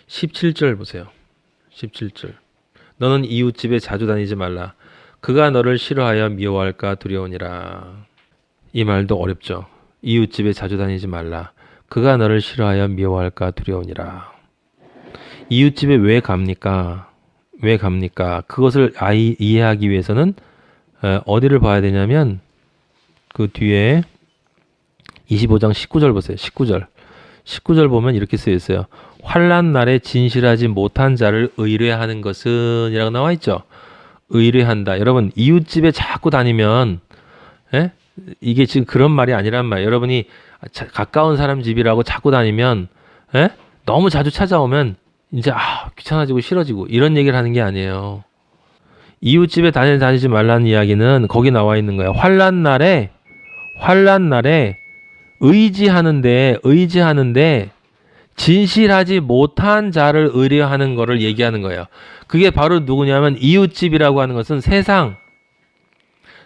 17절 보세요. 17절. 너는 이웃집에 자주 다니지 말라. 그가 너를 싫어하여 미워할까 두려우니라. 이 말도 어렵죠. 이웃집에 자주 다니지 말라. 그가 너를 싫어하여 미워할까 두려우니라. 이웃집에 왜 갑니까? 왜 갑니까? 그것을 이해하기 위해서는 어디를 봐야 되냐면 그 뒤에 25장 19절 보세요. 19절. 19절 보면 이렇게 쓰여 있어요. 환난 날에 진실하지 못한 자를 의뢰하는 것은 이라고 나와 있죠. 의뢰한다. 여러분 이웃집에 자꾸 다니면 이게 지금 그런 말이 아니란 말이에요. 여러분이 가까운 사람 집이라고 자꾸 다니면 너무 자주 찾아오면 이제 귀찮아지고 싫어지고 이런 얘기를 하는 게 아니에요. 이웃집에 다니지 말라는 이야기는 거기 나와 있는 거예요. 환난 날에 의지하는데 진실하지 못한 자를 의뢰하는 거를 얘기하는 거예요. 그게 바로 누구냐면 이웃집이라고 하는 것은 세상,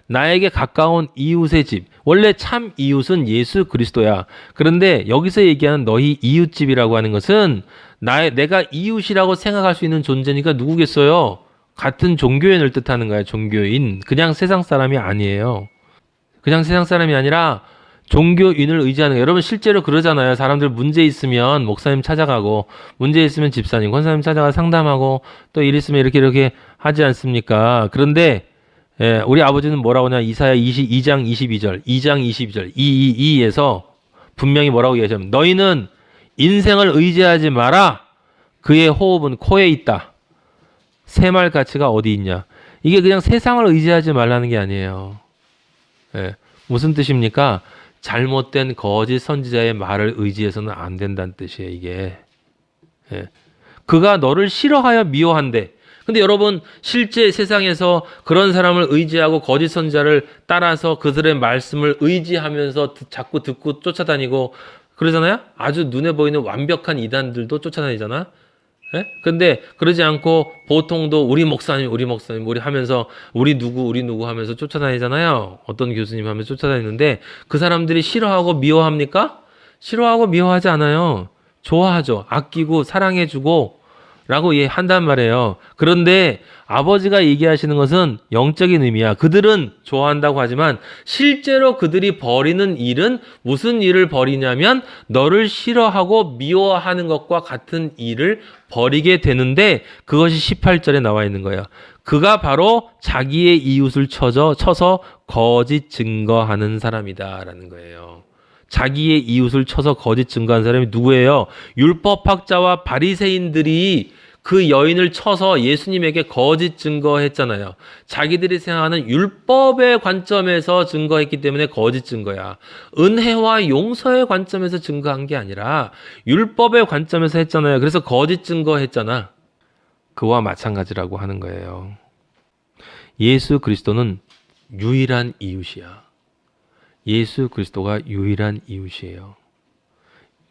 나에게 가까운 이웃의 집. 원래 참 이웃은 예수 그리스도야. 그런데 여기서 얘기하는 너희 이웃집이라고 하는 것은 내가 이웃이라고 생각할 수 있는 존재니까 누구겠어요? 같은 종교인을 뜻하는 거야. 종교인. 그냥 세상 사람이 아니에요. 그냥 세상 사람이 아니라 종교인을 의지하는 거예요. 여러분 실제로 그러잖아요. 사람들 문제 있으면 목사님 찾아가고 문제 있으면 집사님, 권사님 찾아가 상담하고 또 일 있으면 이렇게 하지 않습니까? 그런데 우리 아버지는 뭐라고 하냐? 이사야 2장 22절 222에서 분명히 뭐라고 얘기하냐면 너희는 인생을 의지하지 마라. 그의 호흡은 코에 있다. 새말 가치가 어디 있냐? 이게 그냥 세상을 의지하지 말라는 게 아니에요. 무슨 뜻입니까? 잘못된 거짓 선지자의 말을 의지해서는 안 된다는 뜻이에요. 이게. 그가 너를 싫어하여 미워한대. 근데 여러분 실제 세상에서 그런 사람을 의지하고 거짓 선지자를 따라서 그들의 말씀을 의지하면서 자꾸 듣고 쫓아다니고 그러잖아요. 아주 눈에 보이는 완벽한 이단들도 쫓아다니잖아. 근데 그러지 않고 보통도 우리 목사님 우리 하면서 우리 누구 하면서 쫓아다니잖아요. 어떤 교수님 하면서 쫓아다니는데 그 사람들이 싫어하고 미워합니까? 싫어하고 미워하지 않아요. 좋아하죠. 아끼고 사랑해주고 라고 한단 말이에요. 그런데 아버지가 얘기하시는 것은 영적인 의미야. 그들은 좋아한다고 하지만 실제로 그들이 벌이는 일은 무슨 일을 벌이냐면 너를 싫어하고 미워하는 것과 같은 일을 벌이게 되는데 그것이 18절에 나와 있는 거예요. 그가 바로 자기의 이웃을 쳐서 거짓 증거하는 사람이다라는 거예요. 자기의 이웃을 쳐서 거짓 증거한 사람이 누구예요? 율법학자와 바리새인들이 그 여인을 쳐서 예수님에게 거짓 증거했잖아요. 자기들이 생각하는 율법의 관점에서 증거했기 때문에 거짓 증거야. 은혜와 용서의 관점에서 증거한 게 아니라 율법의 관점에서 했잖아요. 그래서 거짓 증거했잖아. 그와 마찬가지라고 하는 거예요. 예수 그리스도는 유일한 이웃이야. 예수 그리스도가 유일한 이웃이에요.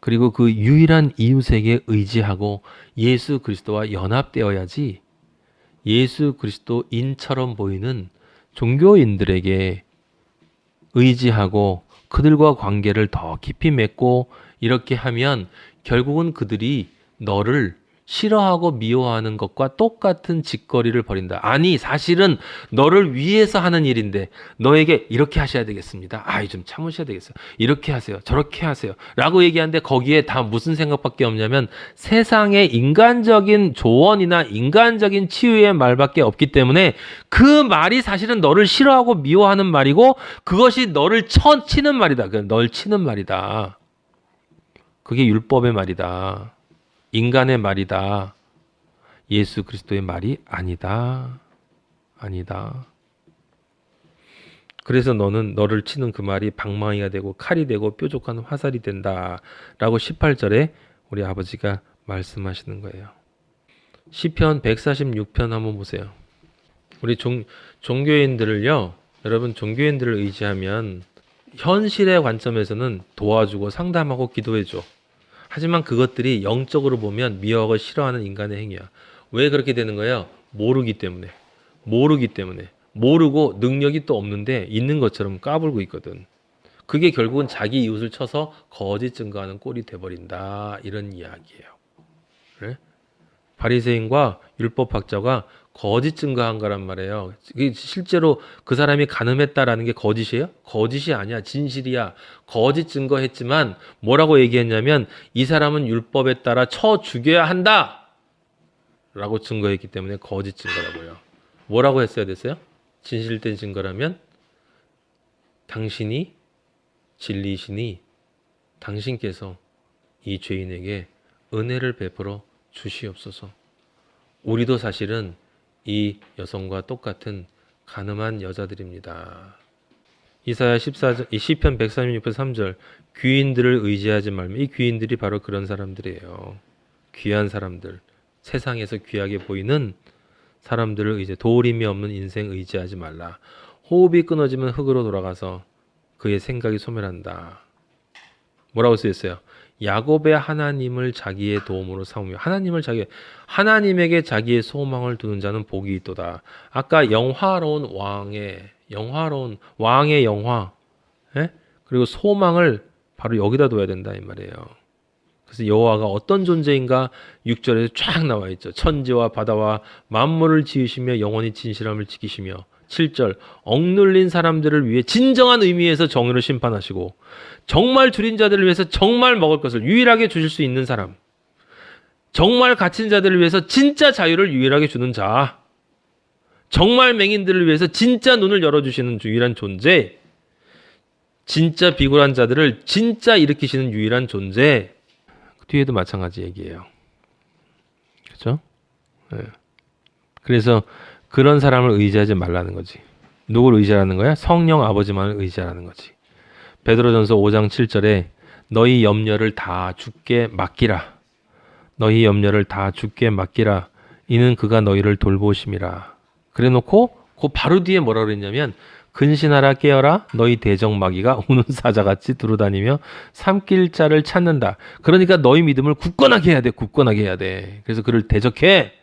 그리고 그 유일한 이웃에게 의지하고 예수 그리스도와 연합되어야지 예수 그리스도인처럼 보이는 종교인들에게 의지하고 그들과 관계를 더 깊이 맺고 이렇게 하면 결국은 그들이 너를 싫어하고 미워하는 것과 똑같은 짓거리를 벌인다. 아니 사실은 너를 위해서 하는 일인데 너에게 이렇게 하셔야 되겠습니다. 좀 참으셔야 되겠어요. 이렇게 하세요. 저렇게 하세요. 라고 얘기하는데 거기에 다 무슨 생각밖에 없냐면 세상의 인간적인 조언이나 인간적인 치유의 말밖에 없기 때문에 그 말이 사실은 너를 싫어하고 미워하는 말이고 그것이 너를 치는 말이다. 널 치는 말이다. 그게 율법의 말이다. 인간의 말이다. 예수 그리스도의 말이 아니다. 그래서 너를 치는 그 말이 방망이가 되고 칼이 되고 뾰족한 화살이 된다. 라고 18절에 우리 아버지가 말씀하시는 거예요. 시편 146편 한번 보세요. 우리 종교인들을요. 여러분 종교인들을 의지하면 현실의 관점에서는 도와주고 상담하고 기도해줘. 하지만 그것들이 영적으로 보면 미워하고 싫어하는 인간의 행위야. 왜 그렇게 되는 거예요? 모르기 때문에. 모르고 능력이 또 없는데 있는 것처럼 까불고 있거든. 그게 결국은 자기 이웃을 쳐서 거짓 증거하는 꼴이 돼버린다. 이런 이야기예요. 그래? 바리새인과 율법학자가 거짓 증거한 거란 말이에요. 이게 실제로 그 사람이 간음했다라는 게 거짓이에요? 거짓이 아니야. 진실이야. 거짓 증거했지만 뭐라고 얘기했냐면 이 사람은 율법에 따라 쳐 죽여야 한다 라고 증거했기 때문에 거짓 증거라고요. 뭐라고 했어야 됐어요? 진실된 증거라면 당신이 진리이시니 당신께서 이 죄인에게 은혜를 베풀어 주시옵소서. 우리도 사실은 이 여성과 똑같은 간음한 여자들입니다. 이사야 14절, 이 시편 136편 3절 귀인들을 의지하지 말며 이 귀인들이 바로 그런 사람들이에요. 귀한 사람들, 세상에서 귀하게 보이는 사람들을 이제 도림이 없는 인생 의지하지 말라. 호흡이 끊어지면 흙으로 돌아가서 그의 생각이 소멸한다. 뭐라고 쓰였어요? 야곱의 하나님을 자기의 도움으로 삼으며 하나님에게 자기의 소망을 두는 자는 복이 있도다. 아까 영화로운 왕의 영화, 예? 그리고 소망을 바로 여기다 둬야 된다 이 말이에요. 그래서 여호와가 어떤 존재인가 6절에서 쫙 나와 있죠. 천지와 바다와 만물을 지으시며 영원히 진실함을 지키시며 7절 억눌린 사람들을 위해 진정한 의미에서 정의로 심판하시고 정말 줄인 자들을 위해서 정말 먹을 것을 유일하게 주실 수 있는 사람, 정말 갇힌 자들을 위해서 진짜 자유를 유일하게 주는 자, 정말 맹인들을 위해서 진짜 눈을 열어주시는 유일한 존재, 진짜 비굴한 자들을 진짜 일으키시는 유일한 존재. 뒤에도 마찬가지 얘기예요. 그렇죠? 네. 그래서 그런 사람을 의지하지 말라는 거지. 누구를 의지하라는 거야? 성령 아버지만을 의지하라는 거지. 베드로전서 5장 7절에 너희 염려를 다 주께 맡기라. 너희 염려를 다 주께 맡기라. 이는 그가 너희를 돌보심이라. 그래놓고 그 바로 뒤에 뭐라 그랬냐면 근신하라 깨어라 너희 대적마귀가 우는 사자같이 두루다니며 삼킬 자를 찾는다. 그러니까 너희 믿음을 굳건하게 해야 돼. 굳건하게 해야 돼. 그래서 그를 대적해.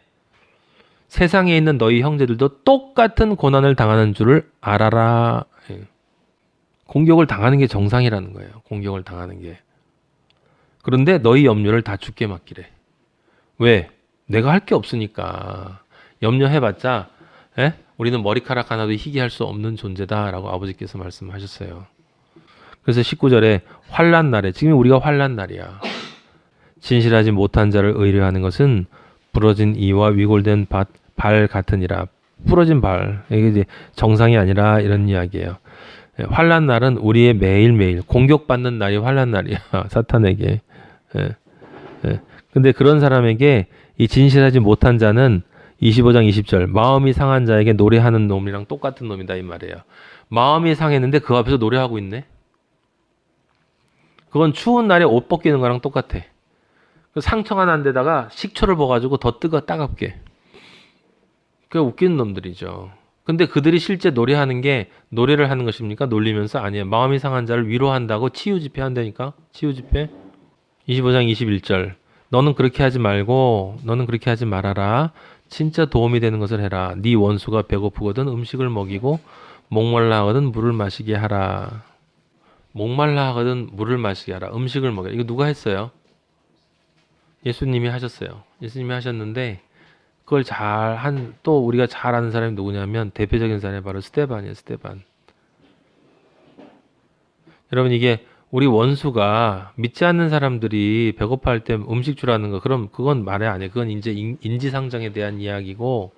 세상에 있는 너희 형제들도 똑같은 고난을 당하는 줄을 알아라. 공격을 당하는 게 정상이라는 거예요. 공격을 당하는 게. 그런데 너희 염려를 다 주께 맡기래. 왜? 내가 할 게 없으니까. 염려해봤자 우리는 머리카락 하나도 희귀할 수 없는 존재다라고 아버지께서 말씀하셨어요. 그래서 19절에 환난 날에, 지금 우리가 환난 날이야. 진실하지 못한 자를 의뢰하는 것은 부러진 이와 위골된 발 같으니라. 부러진 발, 이게 이제 정상이 아니라 이런 이야기예요. 환난 날은 우리의 매일매일 공격받는 날이 환난 날이야. 사탄에게. 근데 그런 사람에게 이 진실하지 못한 자는 25장 20절 마음이 상한 자에게 노래하는 놈이랑 똑같은 놈이다 이 말이에요. 마음이 상했는데 그 앞에서 노래하고 있네. 그건 추운 날에 옷 벗기는 거랑 똑같아. 상처가 난 데다가 식초를 부어가지고 더 따갑게. 그게 웃기는 놈들이죠. 근데 그들이 실제 노래하는 게 노래를 하는 것입니까? 놀리면서? 아니에요. 마음이 상한 자를 위로한다고 치유 집회 한다니까. 치유 집회. 25장 21절 너는 그렇게 하지 말고 너는 그렇게 하지 말아라. 진짜 도움이 되는 것을 해라. 네 원수가 배고프거든 음식을 먹이고 목말라 하거든 물을 마시게 하라. 목말라 하거든 물을 마시게 하라. 음식을 먹여라. 이거 누가 했어요? 예수님이 하셨어요. 예수님이 하셨는데 그걸 또 우리가 잘 아는 사람이 누구냐면 대표적인 사람이 바로 스데반이에요. 스데반. 여러분 이게 우리 원수가 믿지 않는 사람들이 배고파할 때 음식 주라는 거 그럼 그건 말이 아니에요. 그건 이제 인지상정에 대한 이야기고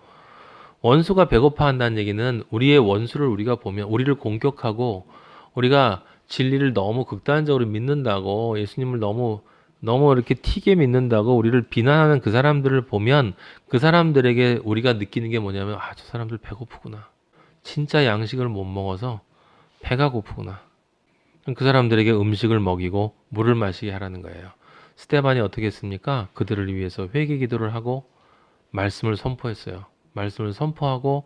원수가 배고파한다는 얘기는 우리의 원수를 우리가 보면 우리를 공격하고 우리가 진리를 너무 극단적으로 믿는다고 예수님을 너무 이렇게 튀게 믿는다고 우리를 비난하는 그 사람들을 보면 그 사람들에게 우리가 느끼는 게 뭐냐면 저 사람들 배고프구나. 진짜 양식을 못 먹어서 배가 고프구나. 그 사람들에게 음식을 먹이고 물을 마시게 하라는 거예요. 스데반이 어떻게 했습니까? 그들을 위해서 회개 기도를 하고 말씀을 선포했어요. 말씀을 선포하고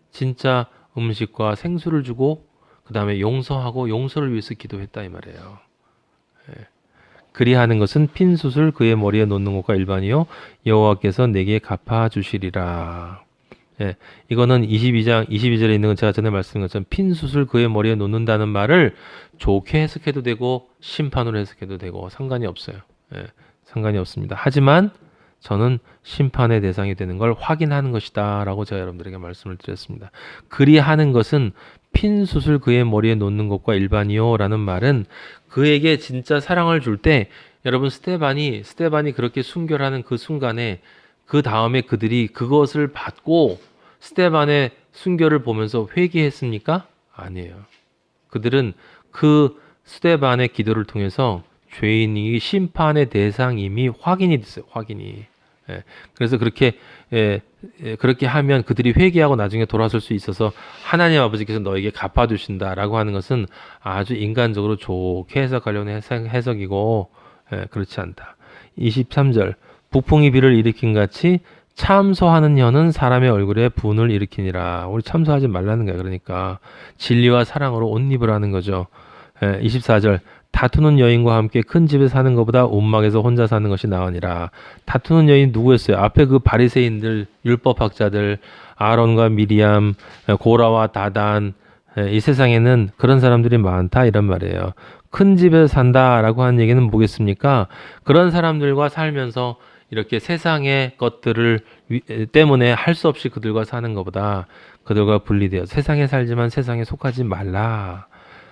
진짜 음식과 생수를 주고 그 다음에 용서하고 용서를 위해서 기도했다 이 말이에요. 그리하는 것은 핀 숯을 그의 머리에 놓는 것과 일반이요 여호와께서 내게 갚아주시리라. 이거는 22장 22절에 있는 건 제가 전에 말씀드린 것처럼 핀 숯을 그의 머리에 놓는다는 말을 좋게 해석해도 되고 심판으로 해석해도 되고 상관이 없어요. 상관이 없습니다. 하지만 저는 심판의 대상이 되는 걸 확인하는 것이다 라고 제가 여러분들에게 말씀을 드렸습니다. 그리하는 것은 핀 숯을 그의 머리에 놓는 것과 일반이요 라는 말은 그에게 진짜 사랑을 줄 때 여러분 스데반이 그렇게 순교하는 그 순간에 그 다음에 그들이 그것을 받고 스데반의 순교를 보면서 회개했습니까? 아니에요. 그들은 그 스데반의 기도를 통해서 죄인이 심판의 대상임이 확인이 됐어요. 확인이. 예. 그래서 그렇게 하면 그들이 회개하고 나중에 돌아설 수 있어서 하나님 아버지께서 너에게 갚아주신다라고 하는 것은 아주 인간적으로 좋게 해석하려는 해석이고 그렇지 않다. 23절 북풍이 비를 일으킨 같이 참소하는 혀는 사람의 얼굴에 분을 일으키니라. 우리 참소하지 말라는 거야. 그러니까 진리와 사랑으로 옷 입으라는 거죠. 24절 다투는 여인과 함께 큰 집에 사는 것보다 온막에서 혼자 사는 것이 나으니라. 다투는 여인 누구였어요? 앞에 그 바리새인들, 율법학자들, 아론과 미리암, 고라와 다단, 이 세상에는 그런 사람들이 많다 이런 말이에요. 큰 집에 산다라고 하는 얘기는 뭐겠습니까? 그런 사람들과 살면서 이렇게 세상의 것들을 때문에 할 수 없이 그들과 사는 것보다 그들과 분리되어 세상에 살지만 세상에 속하지 말라.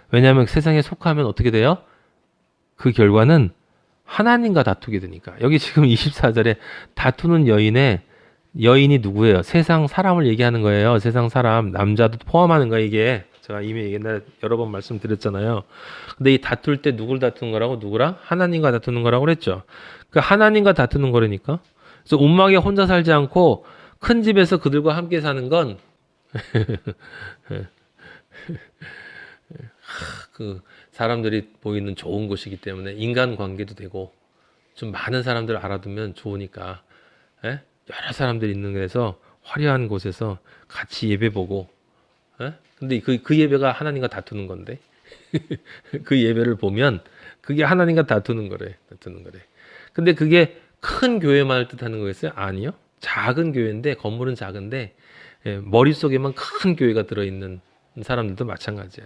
왜냐하면 세상에 속하면 어떻게 돼요? 그 결과는 하나님과 다투게 되니까. 여기 지금 24절에 다투는 여인이 누구예요? 세상 사람을 얘기하는 거예요. 세상 사람, 남자도 포함하는 거예요, 이게. 제가 이미 옛날에 여러 번 말씀드렸잖아요. 근데 이 다툴 때 누굴 다투는 거라고? 누구랑? 하나님과 다투는 거라고 그랬죠. 그 하나님과 다투는 거라니까. 그래서 온막에 혼자 살지 않고 큰 집에서 그들과 함께 사는 건 그 사람들이 보이는 좋은 곳이기 때문에 인간 관계도 되고 좀 많은 사람들을 알아두면 좋으니까 여러 사람들이 있는 데서 화려한 곳에서 같이 예배 보고 근데 그 예배가 하나님과 다투는 건데 그 예배를 보면 그게 하나님과 다투는 거래. 근데 그게 큰 교회만을 뜻하는 거겠어요? 아니요. 작은 교회인데 건물은 작은데 머릿속에만 큰 교회가 들어있는 사람들도 마찬가지야.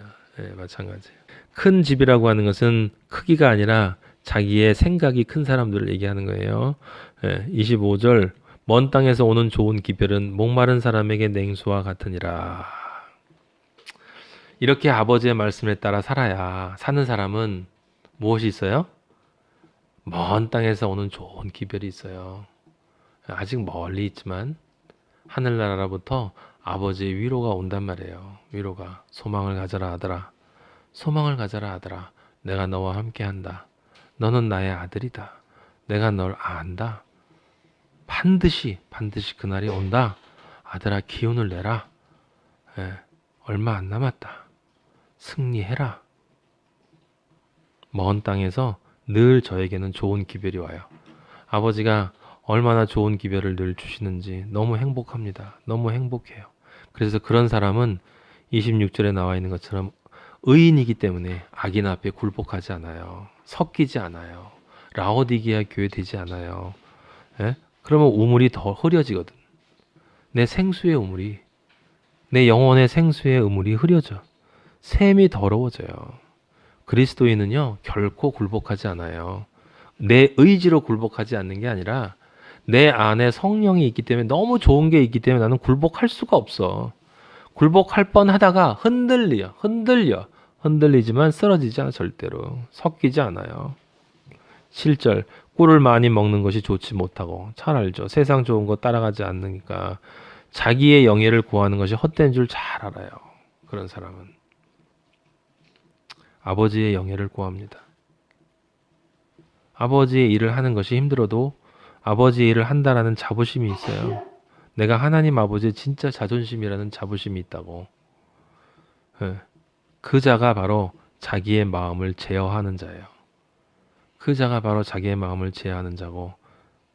마찬가지예요. 큰 집이라고 하는 것은 크기가 아니라 자기의 생각이 큰 사람들을 얘기하는 거예요. 25절 먼 땅에서 오는 좋은 기별은 목마른 사람에게 냉수와 같으니라. 이렇게 아버지의 말씀에 따라 살아야 사는 사람은 무엇이 있어요? 먼 땅에서 오는 좋은 기별이 있어요. 아직 멀리 있지만 하늘나라로부터 아버지의 위로가 온단 말이에요. 위로가. 소망을 가져라 아들아. 소망을 가져라 아들아. 내가 너와 함께한다. 너는 나의 아들이다. 내가 널 안다. 반드시 그날이 온다. 아들아 기운을 내라. 얼마 안 남았다. 승리해라. 먼 땅에서 늘 저에게는 좋은 기별이 와요. 아버지가 얼마나 좋은 기별을 늘 주시는지 너무 행복합니다. 너무 행복해요. 그래서 그런 사람은 26절에 나와 있는 것처럼 의인이기 때문에 악인 앞에 굴복하지 않아요. 섞이지 않아요. 라오디게아 교회 되지 않아요. 그러면 우물이 더 흐려지거든. 내 생수의 우물이, 내 영혼의 생수의 우물이 흐려져. 샘이 더러워져요. 그리스도인은요 결코 굴복하지 않아요. 내 의지로 굴복하지 않는 게 아니라 내 안에 성령이 있기 때문에 너무 좋은 게 있기 때문에 나는 굴복할 수가 없어. 굴복할 뻔하다가 흔들리지만 쓰러지지 않아. 절대로 섞이지 않아요. 7절 꿀을 많이 먹는 것이 좋지 못하고 잘 알죠. 세상 좋은 거 따라가지 않으니까 자기의 영예를 구하는 것이 헛된 줄 잘 알아요. 그런 사람은 아버지의 영예를 구합니다. 아버지의 일을 하는 것이 힘들어도 아버지의 일을 한다라는 자부심이 있어요. 내가 하나님 아버지의 진짜 자존심이라는 자부심이 있다고. 그 자가 바로 자기의 마음을 제어하는 자예요. 그 자가 바로 자기의 마음을 제어하는 자고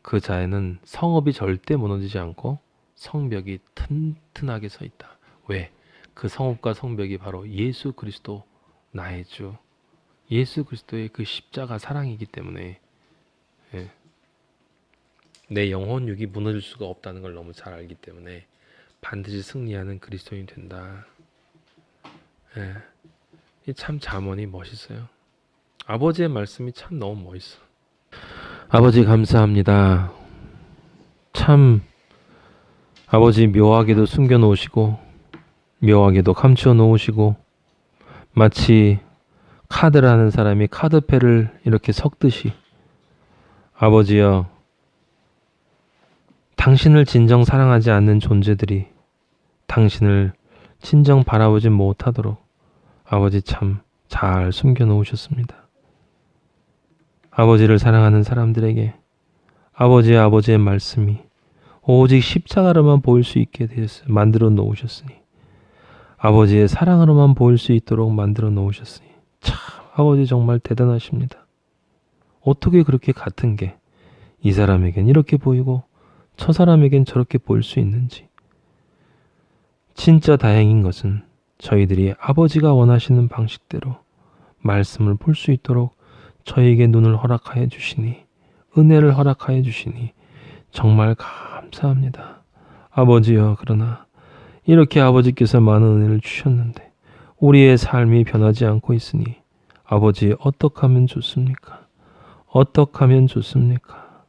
그 자에는 성읍이 절대 무너지지 않고 성벽이 튼튼하게 서 있다. 왜? 그 성읍과 성벽이 바로 예수 그리스도 나의 주 예수 그리스도의 그 십자가 사랑이기 때문에 내 영혼 육이 무너질 수가 없다는 걸 너무 잘 알기 때문에 반드시 승리하는 그리스도인이 된다. 참 잠언이 멋있어요. 아버지의 말씀이 참 너무 멋있어. 아버지 감사합니다. 참 아버지 묘하게도 숨겨 놓으시고 묘하게도 감추어 놓으시고 마치 카드를 하는 사람이 카드패를 이렇게 섞듯이 아버지여 당신을 진정 사랑하지 않는 존재들이 당신을 진정 바라보지 못하도록 아버지 참 잘 숨겨 놓으셨습니다. 아버지를 사랑하는 사람들에게 아버지의 말씀이 오직 십자가로만 보일 수 있게 만들어 놓으셨으니 아버지의 사랑으로만 보일 수 있도록 만들어 놓으셨으니 참 아버지 정말 대단하십니다. 어떻게 그렇게 같은 게 이 사람에겐 이렇게 보이고 저 사람에겐 저렇게 보일 수 있는지. 진짜 다행인 것은 저희들이 아버지가 원하시는 방식대로 말씀을 볼 수 있도록 저에게 눈을 허락하여 주시니 은혜를 허락하여 주시니 정말 감사합니다. 아버지여 그러나 이렇게 아버지께서 많은 은혜를 주셨는데 우리의 삶이 변하지 않고 있으니 아버지 어떻게 하면 좋습니까? 어떻게 하면 좋습니까?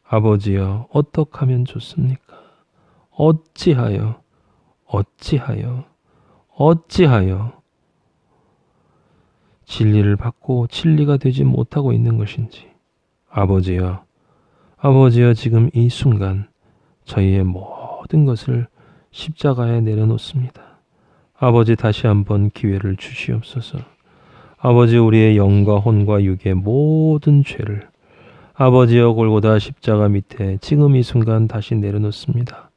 아버지여 어떻게 하면 좋습니까? 어찌하여 진리를 받고 진리가 되지 못하고 있는 것인지. 아버지여 지금 이 순간 저희의 모든 것을 십자가에 내려놓습니다. 아버지 다시 한번 기회를 주시옵소서. 아버지 우리의 영과 혼과 육의 모든 죄를 아버지여 골고다 십자가 밑에 지금 이 순간 다시 내려놓습니다.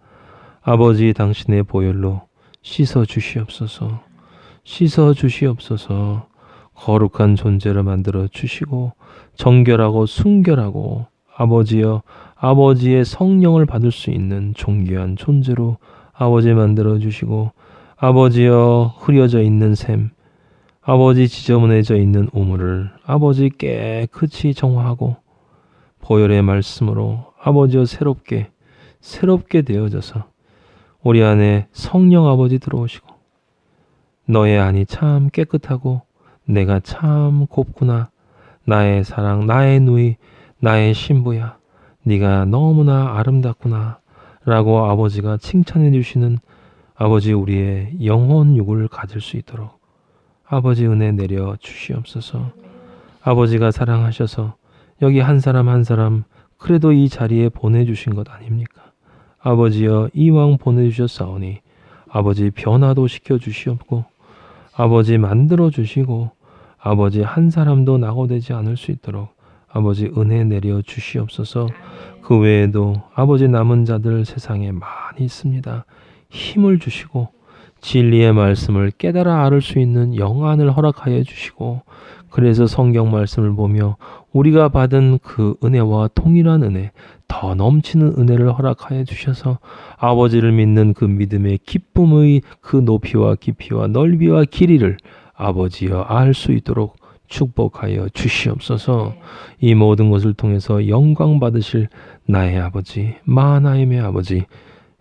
아버지 당신의 보혈로 씻어 주시옵소서. 거룩한 존재를 만들어 주시고 정결하고 순결하고 아버지여 아버지의 성령을 받을 수 있는 존귀한 존재로 아버지 만들어 주시고 아버지여 흐려져 있는 샘 아버지 지저분해져 있는 우물을 아버지 깨끗이 정화하고 보혈의 말씀으로 아버지여 새롭게 되어져서 우리 안에 성령 아버지 들어오시고 너의 안이 참 깨끗하고 내가 참 곱구나. 나의 사랑, 나의 누이, 나의 신부야. 네가 너무나 아름답구나. 라고 아버지가 칭찬해 주시는 아버지 우리의 영혼 육을 가질 수 있도록 아버지 은혜 내려 주시옵소서. 아버지가 사랑하셔서 여기 한 사람 한 사람 그래도 이 자리에 보내주신 것 아닙니까? 아버지여 이왕 보내주셨사오니 아버지 변화도 시켜주시옵고 아버지 만들어 주시고 아버지 한 사람도 낙오되지 않을 수 있도록 아버지 은혜 내려 주시옵소서. 그 외에도 아버지 남은 자들 세상에 많이 있습니다. 힘을 주시고 진리의 말씀을 깨달아 알을 수 있는 영안을 허락하여 주시고 그래서 성경 말씀을 보며 우리가 받은 그 은혜와 동일한 은혜, 더 넘치는 은혜를 허락하여 주셔서 아버지를 믿는 그 믿음의 기쁨의 그 높이와 깊이와 넓이와 길이를 아버지여 알 수 있도록 축복하여 주시옵소서. 이 모든 것을 통해서 영광 받으실 나의 아버지, 마하나임의 아버지,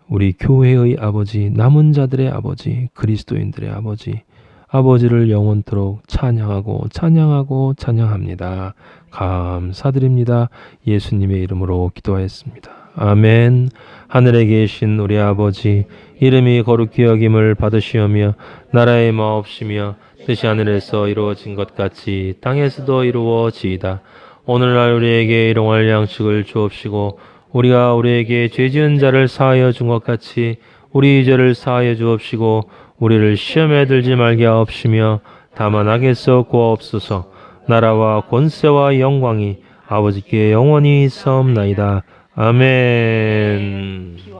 우리 교회의 아버지, 남은 자들의 아버지, 그리스도인들의 아버지, 아버지를 영원토록 찬양합니다. 감사드립니다. 예수님의 이름으로 기도하였습니다. 아멘. 하늘에 계신 우리 아버지, 이름이 거룩히 여김을 받으시오며 나라의 마옵시며 뜻이 하늘에서 이루어진 것 같이 땅에서도 이루어지이다. 오늘날 우리에게 일용할 양식을 주옵시고 우리가 우리에게 죄 지은 자를 사하여 준 것 같이 우리 죄를 사하여 주옵시고 우리를 시험에 들지 말게 하옵시며 다만 악에서 구하옵소서. 나라와 권세와 영광이 아버지께 영원히 있사옵나이다. 아멘.